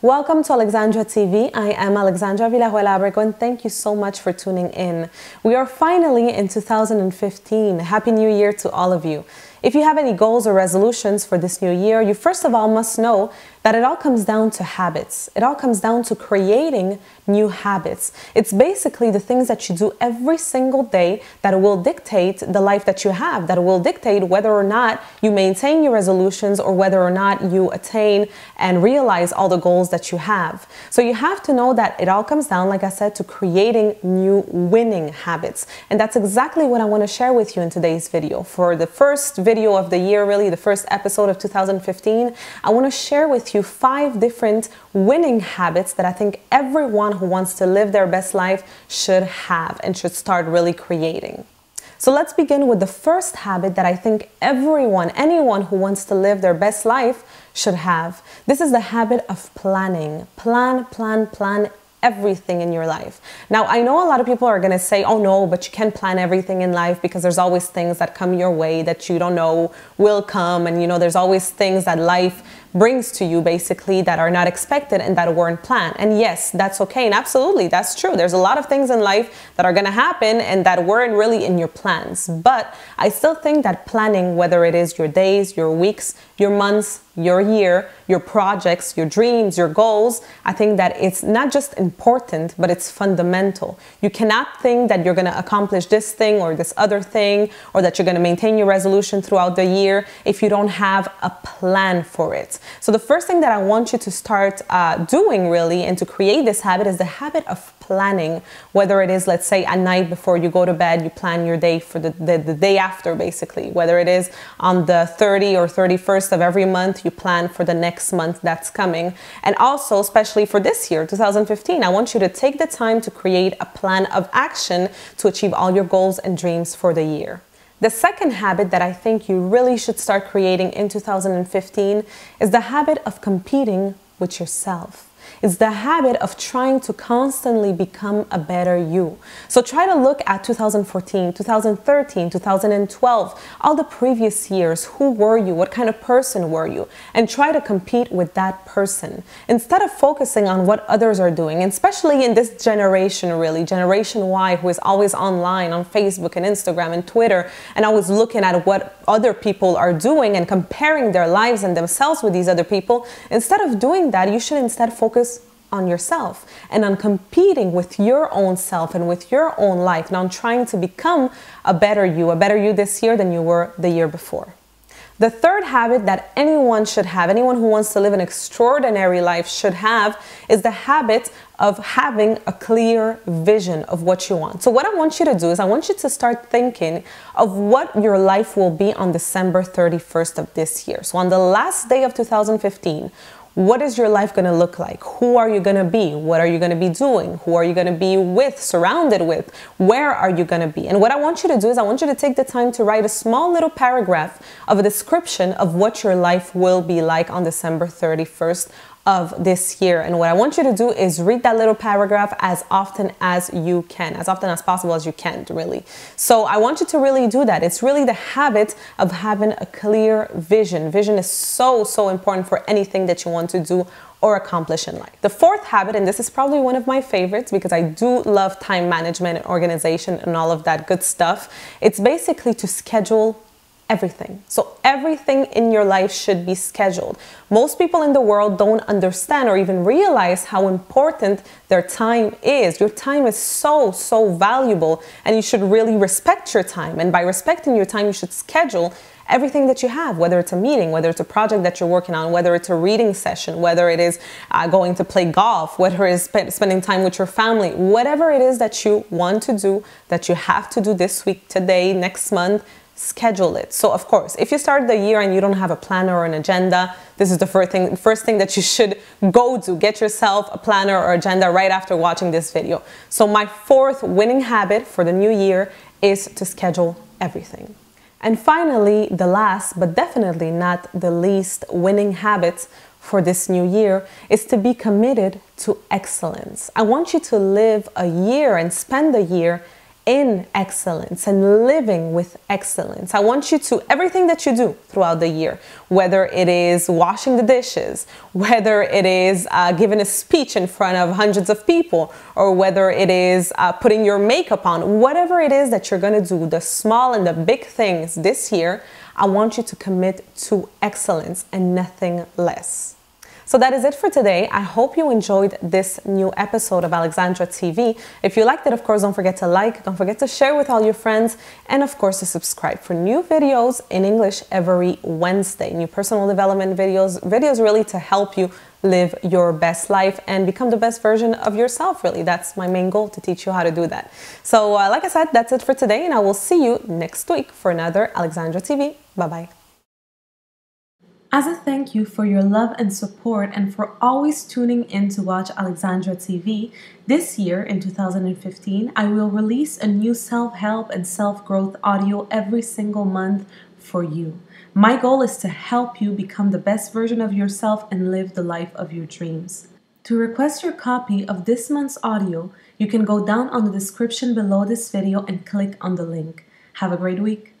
Welcome to Alexandra TV. I am Alexandra Villarroel Abrego and thank you so much for tuning in. We are finally in 2015. Happy New Year to all of you. If you have any goals or resolutions for this new year, you first of all must know that it all comes down to habits. It all comes down to creating new habits. It's basically the things that you do every single day that will dictate the life that you have, that will dictate whether or not you maintain your resolutions or whether or not you attain and realize all the goals that you have. So you have to know that it all comes down, like I said, to creating new winning habits. And that's exactly what I want to share with you in today's video. For the first video of the year, really the first episode of 2015, I want to share with you 5 different winning habits that I think everyone who wants to live their best life should have and should start really creating. So let's begin with the first habit that I think anyone who wants to live their best life should have. This is the habit of planning. Plan everything in your life. Now, I know a lot of people are going to say, oh no, but you can't plan everything in life because there's always things that come your way that you don't know will come. And there's always things that life brings to you basically that are not expected and that weren't planned. And yes, that's okay. And absolutely, that's true. There's a lot of things in life that are going to happen and that weren't really in your plans. But I still think that planning, whether it is your days, your weeks, your months, your year, your projects, your dreams, your goals, I think that it's not just important, but it's fundamental. You cannot think that you're going to accomplish this thing or this other thing, or that you're going to maintain your resolution throughout the year if you don't have a plan for it. So the first thing that I want you to start doing really and to create this habit is the habit of planning. Whether it is, let's say, at night before you go to bed, you plan your day for the day after, basically. Whether it is on the 30th or 31st of every month, you plan for the next month that's coming. And also, especially for this year, 2015, I want you to take the time to create a plan of action to achieve all your goals and dreams for the year. The second habit that I think you really should start creating in 2015 is the habit of competing with yourself. It's the habit of trying to constantly become a better you. So try to look at 2014, 2013, 2012, all the previous years. Who were you? What kind of person were you? And try to compete with that person instead of focusing on what others are doing, and especially in this generation, really, Generation Y, who is always online on Facebook and Instagram and Twitter and always looking at what other people are doing and comparing their lives and themselves with these other people. Instead of doing that, you should instead focus on yourself and on competing with your own self and with your own life, and on trying to become a better you this year than you were the year before. The third habit that anyone should have, anyone who wants to live an extraordinary life should have, is the habit of having a clear vision of what you want. So what I want you to do is I want you to start thinking of what your life will be on December 31st of this year. So on the last day of 2015, what is your life going to look like? Who are you going to be? What are you going to be doing? Who are you going to be with, surrounded with? Where are you going to be? And what I want you to do is I want you to take the time to write a small little paragraph of a description of what your life will be like on December 31st of this year. And what I want you to do is read that little paragraph as often as you can, as often as possible as you can, really. So I want you to really do that. It's really the habit of having a clear vision. Vision is so important for anything that you want to do or accomplish in life. The fourth habit, and this is probably one of my favorites because I do love time management and organization and all of that good stuff, it's basically to schedule everything. So everything in your life should be scheduled. Most people in the world don't understand or even realize how important their time is. Your time is so valuable, and you should really respect your time. And by respecting your time, you should schedule everything that you have, whether it's a meeting, whether it's a project that you're working on, whether it's a reading session, whether it is going to play golf, whether it is spending time with your family, whatever it is that you want to do, that you have to do this week, today, next month, schedule it. So of course, if you start the year and you don't have a planner or an agenda, this is the first thing that you should go do. Get yourself a planner or agenda right after watching this video. So my fourth winning habit for the new year is to schedule everything. And finally, the last but definitely not the least winning habit for this new year is to be committed to excellence. I want you to live a year and spend a year in excellence and living with excellence. I want you to, everything that you do throughout the year, whether it is washing the dishes, whether it is giving a speech in front of hundreds of people, or whether it is putting your makeup on, whatever it is that you're going to do, the small and the big things this year, I want you to commit to excellence and nothing less. So that is it for today. I hope you enjoyed this new episode of Alexandra TV. If you liked it, of course, don't forget to like, don't forget to share with all your friends, and of course to subscribe for new videos in English every Wednesday. New personal development videos really to help you live your best life and become the best version of yourself, really. That's my main goal, to teach you how to do that. So like I said, that's it for today, and I will see you next week for another Alexandra TV. Bye-bye. As a thank you for your love and support and for always tuning in to watch Alexandra TV, this year in 2015, I will release a new self-help and self-growth audio every single month for you. My goal is to help you become the best version of yourself and live the life of your dreams. To request your copy of this month's audio, you can go down on the description below this video and click on the link. Have a great week.